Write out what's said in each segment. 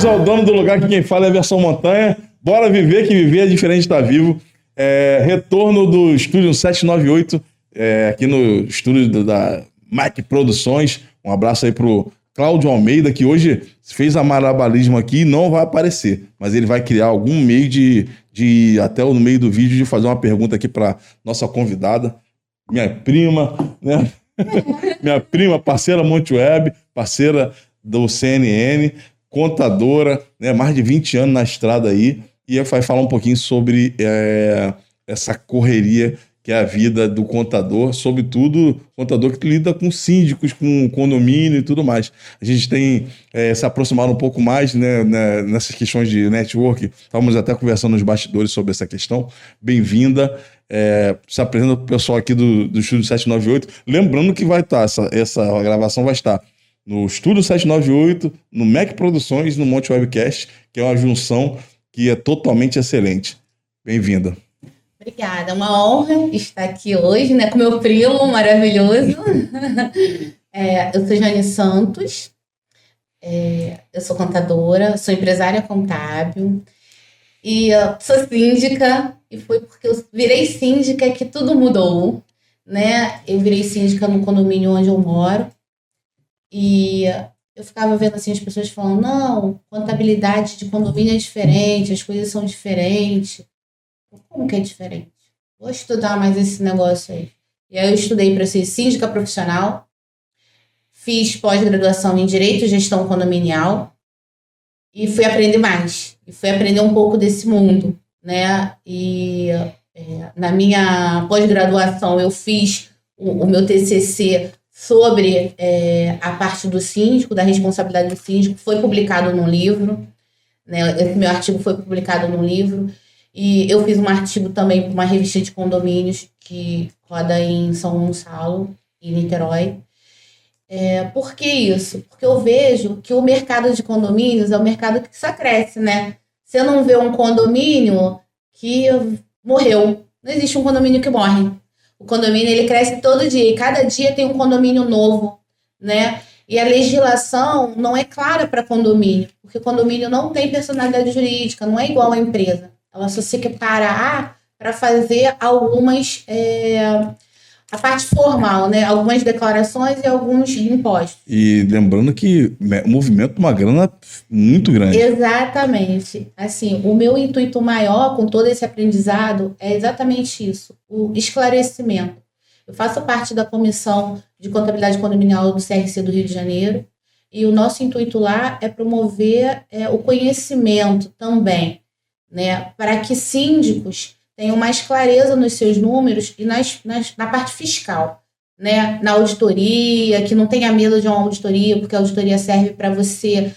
Bem-vindos ao Dono do Lugar, que quem fala é a Versão Montanha. Bora viver, que viver é diferente de estar vivo. Retorno do Estúdio 798, aqui no estúdio da Mac Produções. Um abraço aí pro Cláudio Almeida, que hoje fez malabarismo aqui e não vai aparecer. Mas ele vai criar algum meio de até no meio do vídeo, de fazer uma pergunta aqui para nossa convidada, minha prima, né? Minha prima, parceira Monte Web, parceira do CNN, contadora, né? Mais de 20 anos na estrada aí, e vai falar um pouquinho sobre essa correria que é a vida do contador, sobretudo contador que lida com síndicos, com condomínio e tudo mais. A gente tem se aproximado um pouco mais, né, nessas questões de network. Estávamos até conversando nos bastidores sobre essa questão. Bem-vinda. Se apresenta para o pessoal aqui do Estúdio 798. Lembrando que vai estar, essa gravação vai estar no Estúdio 798, no Mac Produções, no Monte Webcast, que é uma junção que é totalmente excelente. Bem-vinda. Obrigada, é uma honra estar aqui hoje, né, com meu primo maravilhoso. Eu sou Jane Santos, eu sou contadora, sou empresária contábil e sou síndica, e foi porque eu virei síndica que tudo mudou, né? Eu virei síndica no condomínio onde eu moro e eu ficava vendo assim as pessoas falando, não, contabilidade de condomínio é diferente, as coisas são diferentes. Como que é diferente? Vou estudar mais esse negócio aí. E aí eu estudei para ser síndica profissional, fiz pós-graduação em Direito e Gestão Condominial e fui aprender mais. E fui aprender um pouco desse mundo, né? E na minha pós-graduação eu fiz o meu TCC sobre a parte do síndico, da responsabilidade do síndico. Foi publicado num livro, né? Esse meu artigo foi publicado num livro. E eu fiz um artigo também para uma revista de condomínios que roda em São Gonçalo, em Niterói. Por que isso? Porque eu vejo que o mercado de condomínios é um mercado que só cresce, né? Você não vê um condomínio que morreu. Não existe um condomínio que morre. O condomínio ele cresce todo dia e cada dia tem um condomínio novo, né? E a legislação não é clara para condomínio, porque condomínio não tem personalidade jurídica, não é igual à empresa. Ela só se equipara para fazer algumas, a parte formal, né? Algumas declarações e alguns impostos. E lembrando que o movimento é uma grana muito grande. Exatamente. Assim, o meu intuito maior com todo esse aprendizado é exatamente isso, o esclarecimento. Eu faço parte da Comissão de Contabilidade Condominial do CRC do Rio de Janeiro e o nosso intuito lá é promover o conhecimento também, né, para que síndicos tenham mais clareza nos seus números e na parte fiscal, né, na auditoria, que não tenha medo de uma auditoria, porque a auditoria serve para você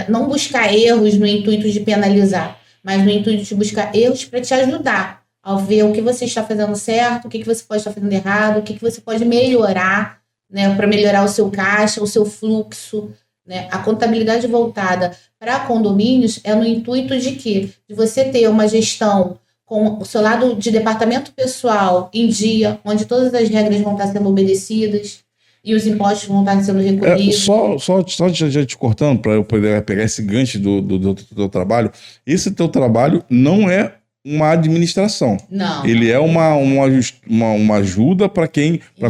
não buscar erros no intuito de penalizar, mas no intuito de buscar erros para te ajudar a ver o que você está fazendo certo, o que você pode estar fazendo errado, o que você pode melhorar, né, para melhorar o seu caixa, o seu fluxo, né? A contabilidade voltada para condomínios é no intuito de quê? De você ter uma gestão com o seu lado de departamento pessoal em dia, onde todas as regras vão estar sendo obedecidas e os impostos vão estar sendo recolhidos. Só já te cortando, para eu poder pegar esse gancho do teu trabalho, esse teu trabalho não é uma administração. Não. Ele é uma ajuda para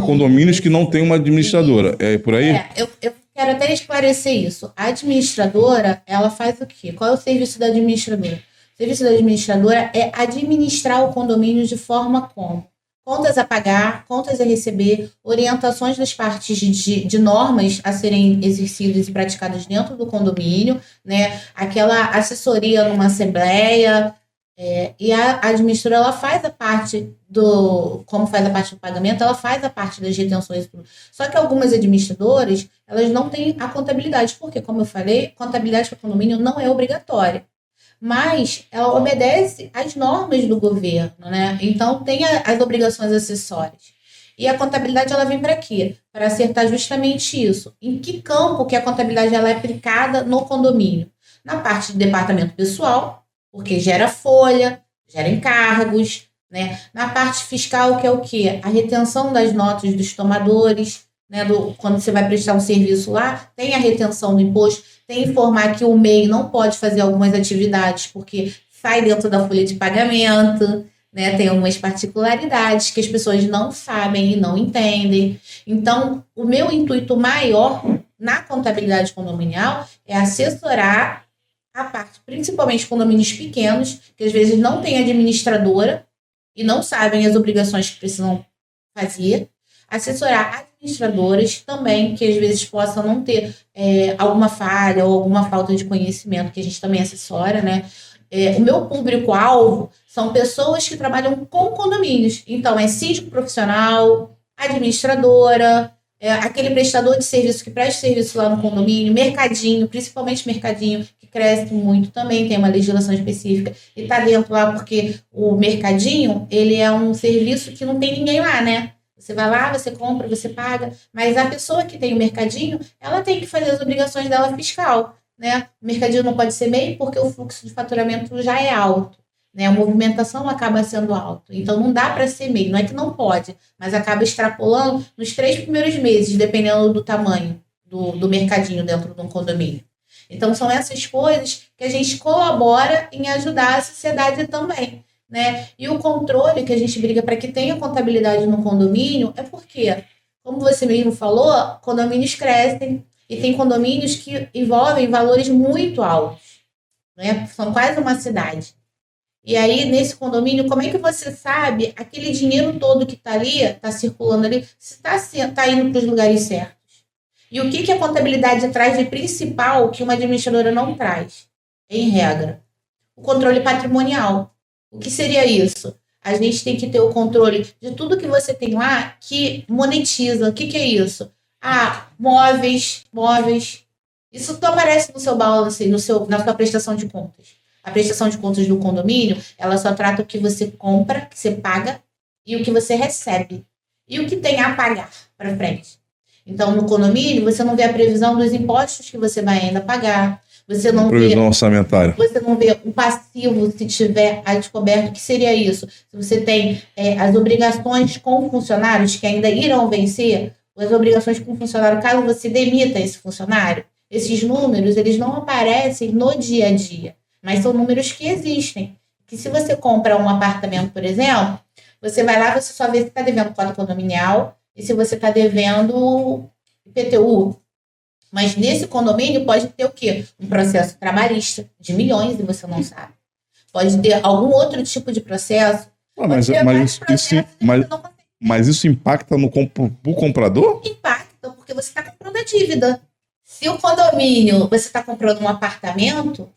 condomínios que não tem uma administradora. É por aí? Eu quero até esclarecer isso. A administradora, ela faz o quê? Qual é o serviço da administradora? O serviço da administradora é administrar o condomínio de forma como? Contas a pagar, contas a receber, orientações das partes de normas a serem exercidas e praticadas dentro do condomínio, né? Aquela assessoria numa assembleia. E a administradora, ela faz a parte como faz a parte do pagamento, ela faz a parte das retenções e tudo. Só que algumas administradoras, elas não têm a contabilidade, porque, como eu falei, contabilidade para condomínio não é obrigatória. Mas ela obedece às normas do governo, né? Então, tem as obrigações acessórias. E a contabilidade, ela vem para quê? Para acertar justamente isso. Em que campo que a contabilidade ela é aplicada no condomínio? Na parte de departamento pessoal, porque gera folha, gera encargos, né? Na parte fiscal, que é o quê? A retenção das notas dos tomadores, né, quando você vai prestar um serviço lá, tem a retenção do imposto, tem informar que o MEI não pode fazer algumas atividades, porque sai dentro da folha de pagamento, né, tem algumas particularidades que as pessoas não sabem e não entendem. Então, o meu intuito maior na contabilidade condominial é assessorar a parte, principalmente condomínios pequenos, que às vezes não tem administradora e não sabem as obrigações que precisam fazer, assessorar administradoras também, que às vezes possam não ter alguma falha ou alguma falta de conhecimento, que a gente também assessora, né? O meu público-alvo são pessoas que trabalham com condomínios. Então, é síndico profissional, administradora, aquele prestador de serviço que presta serviço lá no condomínio, mercadinho, principalmente mercadinho, que cresce muito também, tem uma legislação específica, e está dentro lá porque o mercadinho, ele é um serviço que não tem ninguém lá, né? Você vai lá, você compra, você paga, mas a pessoa que tem o mercadinho, ela tem que fazer as obrigações dela fiscal, né? O mercadinho não pode ser MEI porque o fluxo de faturamento já é alto, né? A movimentação acaba sendo alta. Então, não dá para ser MEI. Não é que não pode, mas acaba extrapolando nos 3 primeiros meses, dependendo do tamanho do mercadinho dentro de um condomínio. Então, são essas coisas que a gente colabora em ajudar a sociedade também, né? E o controle que a gente briga para que tenha contabilidade no condomínio é porque, como você mesmo falou, condomínios crescem e tem condomínios que envolvem valores muito altos, né? São quase uma cidade. E aí, nesse condomínio, como é que você sabe aquele dinheiro todo que está ali, está circulando ali, se está indo para os lugares certos? E o que a contabilidade traz de principal que uma administradora não traz? Em regra, o controle patrimonial. O que seria isso? A gente tem que ter o controle de tudo que você tem lá que monetiza. O que é isso? Móveis. Isso tudo aparece no seu balance, na sua prestação de contas. A prestação de contas do condomínio, ela só trata o que você compra, que você paga, e o que você recebe. E o que tem a pagar para frente. Então, no condomínio, você não vê a previsão dos impostos que você vai ainda pagar. Você não previsão orçamentária. Você não vê o passivo se tiver a descoberto. O que seria isso? Se você tem as obrigações com funcionários que ainda irão vencer, as obrigações com funcionário, caso você demita esse funcionário, esses números, eles não aparecem no dia a dia, mas são números que existem. Que se você compra um apartamento, por exemplo, você vai lá, você só vê se está devendo cota condominial e se você está devendo IPTU. Mas nesse condomínio pode ter o quê? Um processo trabalhista de milhões e você não sabe. Pode ter algum outro tipo de processo. Mas isso impacta pro comprador? Impacta, porque você está comprando a dívida. Se o condomínio, você está comprando um apartamento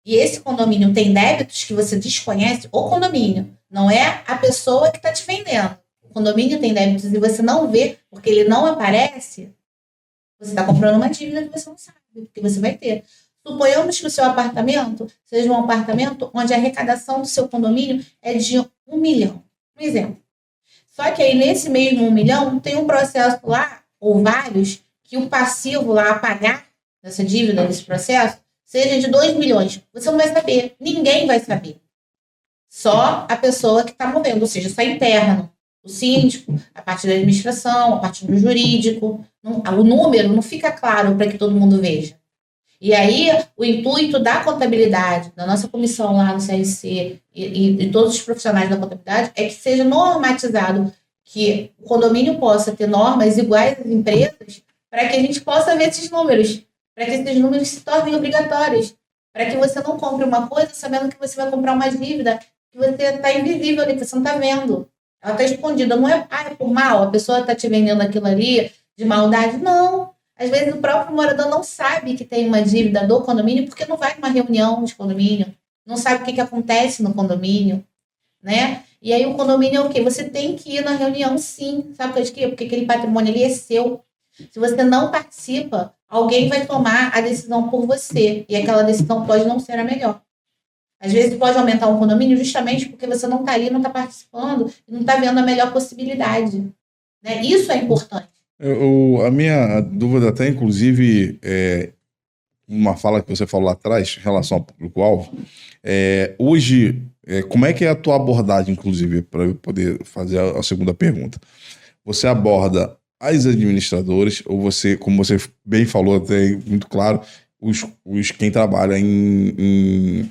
e esse condomínio tem débitos que você desconhece, o condomínio, não é a pessoa que está te vendendo. O condomínio tem débitos e você não vê, porque ele não aparece, você está comprando uma dívida que você não sabe, porque você vai ter. Suponhamos que o seu apartamento seja um apartamento onde a arrecadação do seu condomínio é de 1 milhão. Um exemplo. Só que aí, nesse mesmo 1 milhão, tem um processo lá, ou vários, que o passivo lá a pagar dessa dívida, desse processo, seja de 2 milhões. Você não vai saber. Ninguém vai saber. Só a pessoa que está movendo, ou seja, só interno. O síndico, a parte da administração, a parte do jurídico. O número não fica claro para que todo mundo veja. E aí, o intuito da contabilidade, da nossa comissão lá no CRC e todos os profissionais da contabilidade, é que seja normatizado, que o condomínio possa ter normas iguais às empresas, para que a gente possa ver esses números, para que esses números se tornem obrigatórios, para que você não compre uma coisa sabendo que você vai comprar uma dívida que você está invisível ali, que você não está vendo. Ela está escondida. Não é por mal, a pessoa está te vendendo aquilo ali de maldade. Não. Às vezes o próprio morador não sabe que tem uma dívida do condomínio porque não vai numa reunião de condomínio, não sabe o que acontece no condomínio, né? E aí o condomínio é o quê? Você tem que ir na reunião, sim. Sabe por quê? Porque aquele patrimônio ali é seu. Se você não participa, alguém vai tomar a decisão por você. E aquela decisão pode não ser a melhor. Às vezes pode aumentar um condomínio justamente porque você não está ali, não está participando, e não está vendo a melhor possibilidade. Né? Isso é importante. A minha dúvida até, inclusive, uma fala que você falou lá atrás, em relação ao público-alvo, hoje, como é que é a tua abordagem, inclusive, para eu poder fazer a segunda pergunta? Você aborda as administradoras, ou você, como você bem falou, até muito claro, quem trabalha em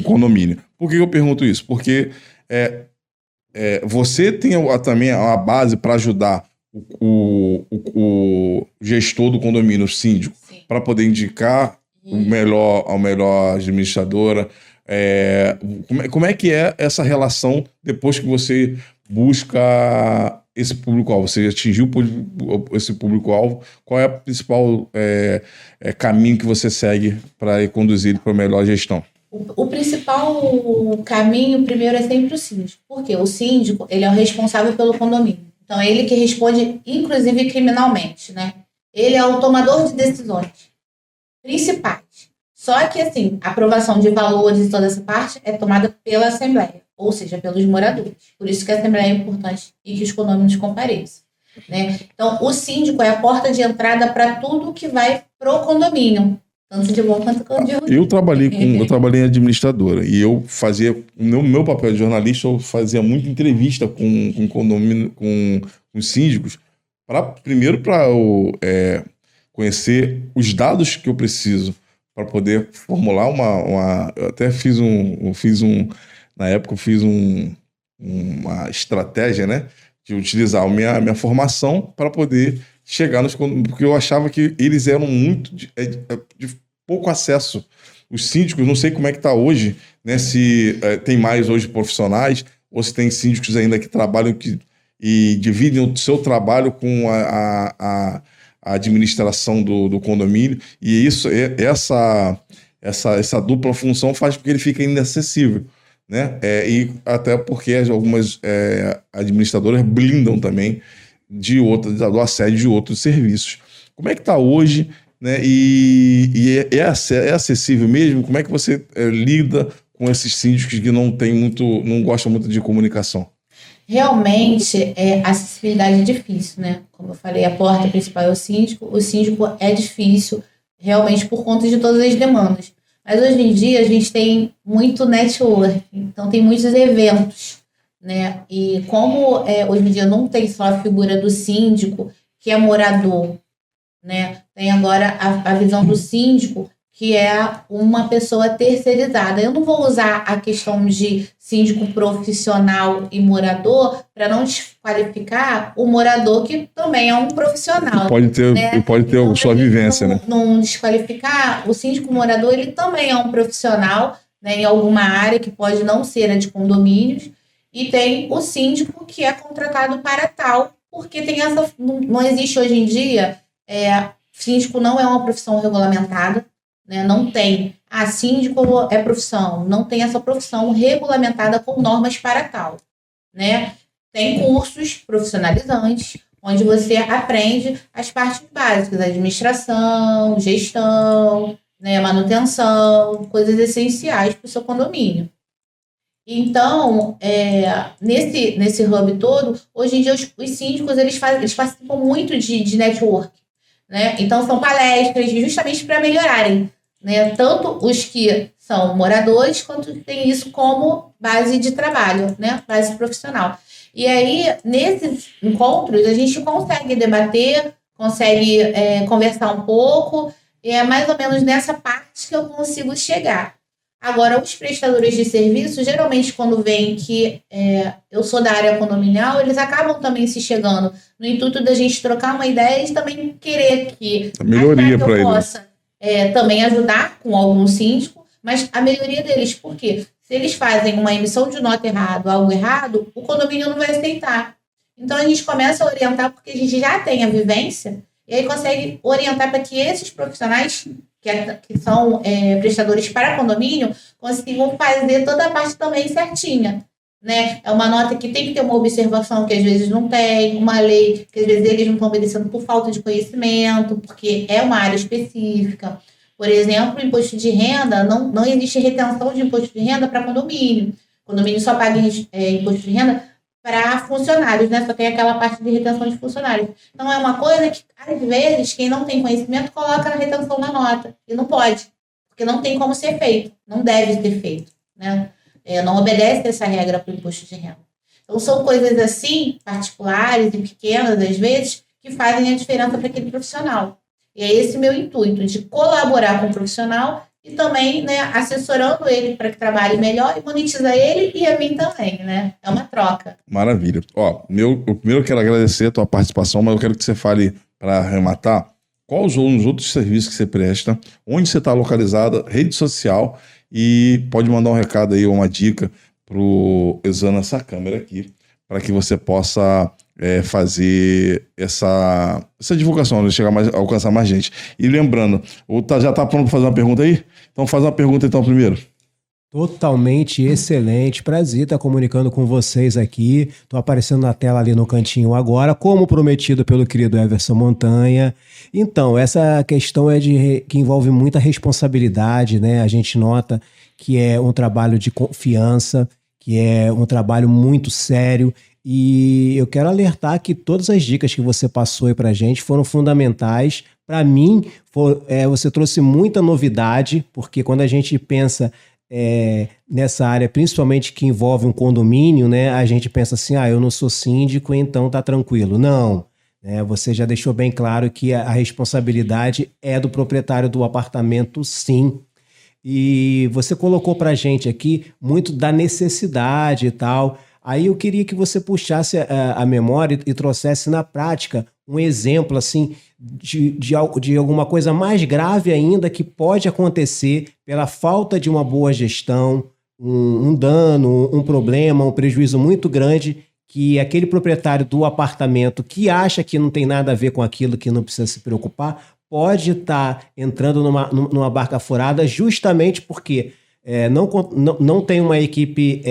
condomínio. Por que eu pergunto isso? Porque você tem também a base para ajudar o gestor do condomínio, o síndico, para poder indicar a melhor administradora. Como é que é essa relação depois que você busca esse público-alvo? Você atingiu esse público-alvo? Qual é o principal caminho que você segue para conduzir ele para a melhor gestão? O principal caminho, primeiro, é sempre o síndico. Porque o síndico, ele é o responsável pelo condomínio. Então, é ele que responde, inclusive, criminalmente, né? Ele é o tomador de decisões principais. Só que, assim, a aprovação de valores e toda essa parte é tomada pela Assembleia, ou seja, pelos moradores. Por isso que a Assembleia é importante e que os condôminos compareçam, né? Então, o síndico é a porta de entrada para tudo que vai pro condomínio. Tanto de bom quanto de ruim. Eu trabalhei em administradora e eu fazia, no meu papel de jornalista, eu fazia muita entrevista com condomínio, com síndicos, primeiro para conhecer os dados que eu preciso para poder formular eu até na época eu fiz uma estratégia, né, de utilizar a minha formação para poder chegar porque eu achava que eles eram muito de pouco acesso. Os síndicos, não sei como é que está hoje, né, se tem mais hoje profissionais ou se tem síndicos ainda que trabalham e dividem o seu trabalho com a administração do condomínio, e essa dupla função faz com que ele fique inacessível, né? E até porque algumas administradoras blindam também do assédio de outros serviços. Como é que está hoje, né? E é acessível mesmo? Como é que você lida com esses síndicos que não gostam muito de comunicação? Realmente, a acessibilidade é difícil, né? Como eu falei, a porta principal é o síndico é difícil, realmente, por conta de todas as demandas. Mas hoje em dia a gente tem muito network, então tem muitos eventos, né? E como hoje em dia não tem só a figura do síndico, que é morador, né? Tem agora a visão do síndico, que é uma pessoa terceirizada. Eu não vou usar a questão de síndico profissional e morador para não desqualificar o morador, que também é um profissional. Pode ter, né? Pode ter então, sua vivência, né? Não desqualificar, o síndico morador, ele também é um profissional, né, em alguma área que pode não ser a de condomínios, e tem o síndico que é contratado para tal, porque tem não existe hoje em dia, síndico não é uma profissão regulamentada, né? Não tem. Síndico é profissão. Não tem essa profissão regulamentada com normas para tal, né? Tem cursos profissionalizantes, onde você aprende as partes básicas, administração, gestão, né? Manutenção, coisas essenciais para o seu condomínio. Então, nesse hub todo, hoje em dia os síndicos eles participam muito de network, né? Então, são palestras justamente para melhorarem, né? Tanto os que são moradores, quanto tem isso como base de trabalho, né? Base profissional. E aí, nesses encontros, a gente consegue debater, consegue conversar um pouco, e é mais ou menos nessa parte que eu consigo chegar. Agora, os prestadores de serviço, geralmente, quando veem que eu sou da área condominial, eles acabam também se chegando no intuito da gente trocar uma ideia e também querer que a melhoria para eles possa também ajudar com algum síndico, mas a melhoria deles, por quê? Se eles fazem uma emissão de nota errada, algo errado, o condomínio não vai aceitar. Então, a gente começa a orientar porque a gente já tem a vivência e aí consegue orientar para que esses profissionais que são prestadores para condomínio, consigam fazer toda a parte também certinha, né? É uma nota que tem que ter uma observação que às vezes não tem, uma lei que às vezes eles não estão obedecendo por falta de conhecimento, porque é uma área específica. Por exemplo, o imposto de renda, não existe retenção de imposto de renda para condomínio. O condomínio só paga imposto de renda para funcionários, né? Só tem aquela parte de retenção de funcionários. Então, é uma coisa que, às vezes, quem não tem conhecimento coloca na retenção da nota. E não pode, porque não tem como ser feito. Não deve ser feito, né? Não obedece essa regra para o imposto de renda. Então, são coisas assim, particulares e pequenas, às vezes, que fazem a diferença para aquele profissional. E é esse meu intuito, de colaborar com o profissional e também, né, assessorando ele para que trabalhe melhor e monetiza ele e a mim também, né? É uma troca. Maravilha. Ó, eu primeiro quero agradecer a tua participação, mas eu quero que você fale, para arrematar, quais os outros serviços que você presta, onde você está localizada, rede social, e pode mandar um recado aí, uma dica usando essa câmera aqui, para que você possa fazer essa divulgação, né, alcançar mais gente. E lembrando, já está pronto para fazer uma pergunta aí? Então faz uma pergunta então primeiro. Totalmente excelente. Prazer estar comunicando com vocês aqui. Estou aparecendo na tela ali no cantinho agora, como prometido pelo querido Everson Montanha. Então, essa questão que envolve muita responsabilidade, né? A gente nota que é um trabalho de confiança, que é um trabalho muito sério. E eu quero alertar que todas as dicas que você passou aí pra gente foram fundamentais. Para mim, você trouxe muita novidade, porque quando a gente pensa nessa área, principalmente que envolve um condomínio, né, a gente pensa assim, eu não sou síndico, então tá tranquilo. Não, né, você já deixou bem claro que a responsabilidade é do proprietário do apartamento, sim. E você colocou pra gente aqui muito da necessidade e tal. Aí eu queria que você puxasse a memória e trouxesse na prática um exemplo assim de alguma coisa mais grave ainda que pode acontecer pela falta de uma boa gestão, um dano, um problema, um prejuízo muito grande que aquele proprietário do apartamento que acha que não tem nada a ver com aquilo, que não precisa se preocupar, pode estar entrando numa barca furada justamente porque não tem uma equipe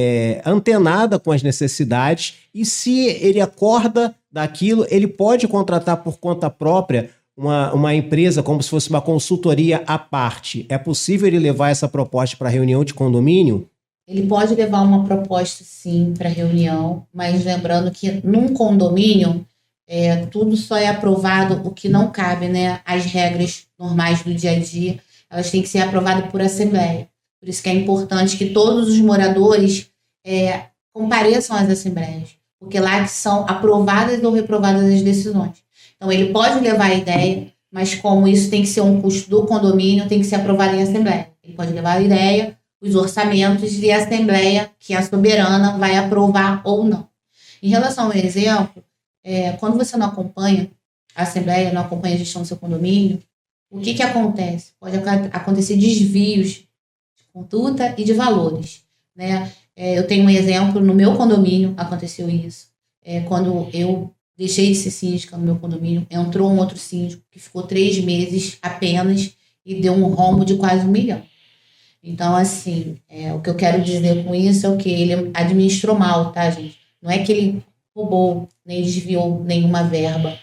antenada com as necessidades, e se ele acorda daquilo, ele pode contratar por conta própria uma empresa como se fosse uma consultoria à parte. É possível ele levar essa proposta para reunião de condomínio? Ele pode levar uma proposta, sim, para reunião, mas lembrando que num condomínio tudo só é aprovado o que não cabe, né? As regras normais do dia a dia, elas têm que ser aprovadas por assembleia. Por isso que é importante que todos os moradores compareçam às assembleias, porque lá que são aprovadas ou reprovadas as decisões. Então, ele pode levar a ideia, mas como isso tem que ser um custo do condomínio, tem que ser aprovado em assembleia. Ele pode levar a ideia, os orçamentos, e a assembleia, que é a soberana, vai aprovar ou não. Em relação ao exemplo, quando você não acompanha a assembleia, não acompanha a gestão do seu condomínio, o que acontece? Pode acontecer desvios de conduta e de valores, né? Eu tenho um exemplo, no meu condomínio aconteceu isso. Quando eu deixei de ser síndica no meu condomínio, entrou um outro síndico que ficou 3 meses apenas e deu um rombo de quase 1 milhão. Então, assim, o que eu quero dizer com isso é o que ele administrou mal, tá, gente? Não é que ele roubou, nem desviou nenhuma verba.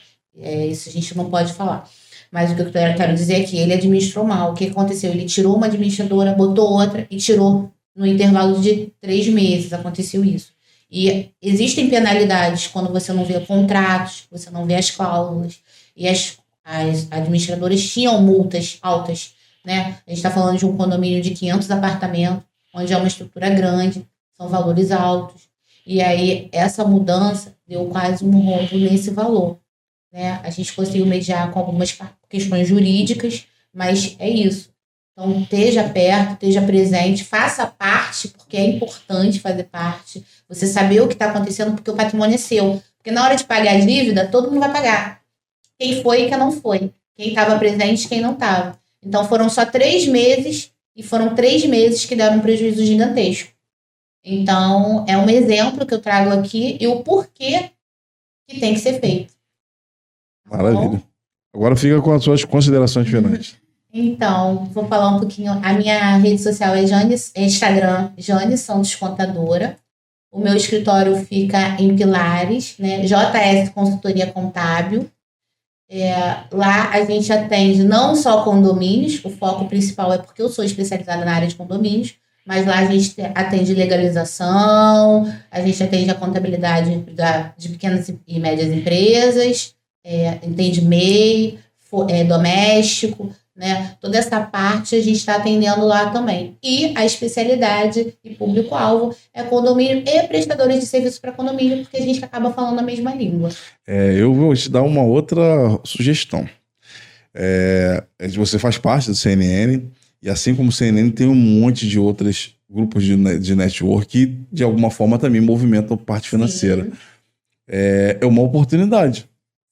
Isso a gente não pode falar. Mas o que eu quero dizer é que ele administrou mal. O que aconteceu? Ele tirou uma administradora, botou outra e tirou no intervalo de 3 meses. Aconteceu isso. E existem penalidades quando você não vê contratos, você não vê as cláusulas. E as administradoras tinham multas altas, né? A gente está falando de um condomínio de 500 apartamentos, onde é uma estrutura grande, são valores altos. E aí, essa mudança deu quase um rombo nesse valor, né? A gente conseguiu mediar com algumas questões jurídicas, mas é isso. Então, esteja perto, esteja presente, faça parte, porque é importante fazer parte. Você saber o que está acontecendo, porque o patrimônio é seu. Porque na hora de pagar a dívida, todo mundo vai pagar. Quem foi e quem não foi. Quem estava presente e quem não estava. Então, foram só 3 meses, e foram 3 meses que deram um prejuízo gigantesco. Então, é um exemplo que eu trago aqui e o porquê que tem que ser feito. Maravilha. Agora fica com as suas considerações finais. Então, vou falar um pouquinho. A minha rede social é Instagram, Jane Santos Contadora. O meu escritório fica em Pilares, né? JS Consultoria Contábil. Lá a gente atende não só condomínios, o foco principal é porque eu sou especializada na área de condomínios, mas lá a gente atende legalização, a gente atende a contabilidade de pequenas e médias empresas, atende MEI, doméstico, né? Toda essa parte a gente está atendendo lá também. E a especialidade e público-alvo é condomínio e prestadores de serviço para condomínio, porque a gente acaba falando a mesma língua. Eu vou te dar uma outra sugestão. Você faz parte do CNN, e assim como o CNN tem um monte de outros grupos de network que, de alguma forma, também movimentam a parte financeira. Sim. É uma oportunidade.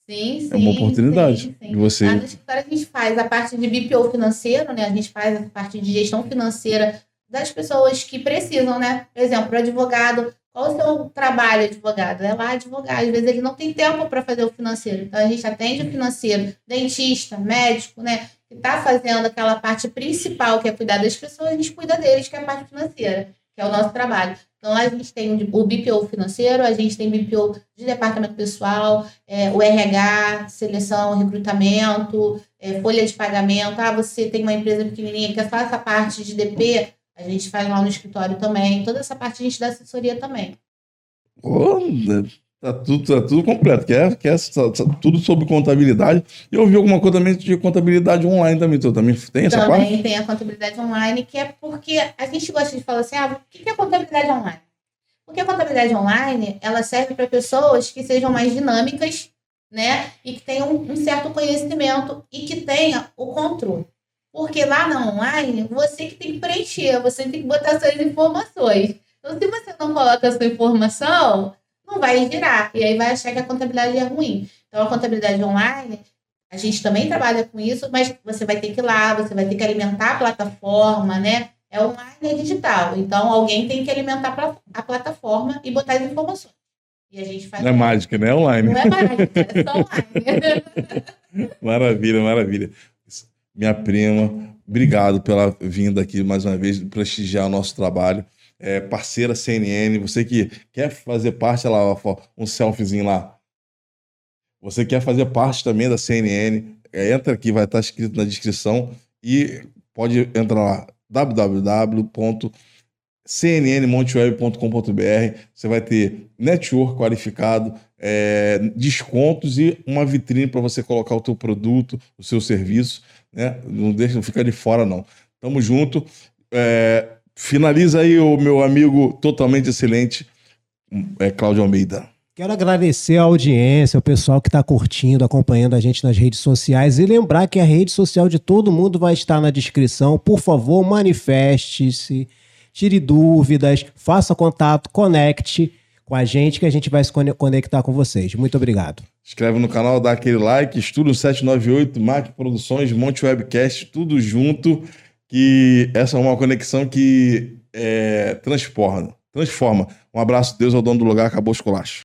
Sim, É uma oportunidade. sim. De você... Lá no escritório a gente faz a parte de BPO financeiro, né? A gente faz a parte de gestão financeira das pessoas que precisam, né? Por exemplo, o advogado, qual o seu trabalho, advogado? É lá advogado. Às vezes ele não tem tempo para fazer o financeiro. Então a gente atende o financeiro, dentista, médico, né? Que está fazendo aquela parte principal, que é cuidar das pessoas, a gente cuida deles, que é a parte financeira, que é o nosso trabalho. Então, lá a gente tem o BPO financeiro, a gente tem BPO de departamento pessoal, o RH, seleção, recrutamento, folha de pagamento. Você tem uma empresa pequenininha que faz essa parte de DP, a gente faz lá no escritório também. Toda essa parte a gente dá assessoria também. Tá tudo completo. Quer tudo sobre contabilidade. E eu vi alguma coisa também de contabilidade online também. Tu também tem essa parte? Também tem a contabilidade online, que é porque a gente gosta de falar assim, o que é contabilidade online? Porque a contabilidade online, ela serve para pessoas que sejam mais dinâmicas, né? E que tenham um certo conhecimento e que tenha o controle. Porque lá na online, você que tem que preencher, você tem que botar suas informações. Então, se você não coloca a sua informação, não vai girar. E aí vai achar que a contabilidade é ruim. Então, a contabilidade online, a gente também trabalha com isso, mas você vai ter que ir lá, você vai ter que alimentar a plataforma, né? É online e é digital. Então, alguém tem que alimentar a plataforma e botar as informações. E a gente faz. Não é mágica, né? É online. Não é mágica, é só online. Maravilha. Minha prima, obrigado pela vinda aqui mais uma vez, prestigiar o nosso trabalho. Parceira CNN, você que quer fazer parte, lá, um selfiezinho lá. Você quer fazer parte também da CNN, entra aqui, vai estar escrito na descrição e pode entrar lá, www.cnnmonteweb.com.br. Você vai ter network qualificado, descontos e uma vitrine para você colocar o teu produto, o seu serviço, né? Não fica de fora, não. Tamo junto. Finaliza aí o meu amigo totalmente excelente, Cláudio Almeida. Quero agradecer a audiência, o pessoal que está curtindo, acompanhando a gente nas redes sociais e lembrar que a rede social de todo mundo vai estar na descrição. Por favor, manifeste-se, tire dúvidas, faça contato, conecte com a gente que a gente vai se conectar com vocês. Muito obrigado. Inscreve no canal, dá aquele like, Estúdio 798, Mac Produções, Monte Webcast, tudo junto, que essa é uma conexão que transforma. Um abraço, Deus é o dono do lugar, acabou o esculacho.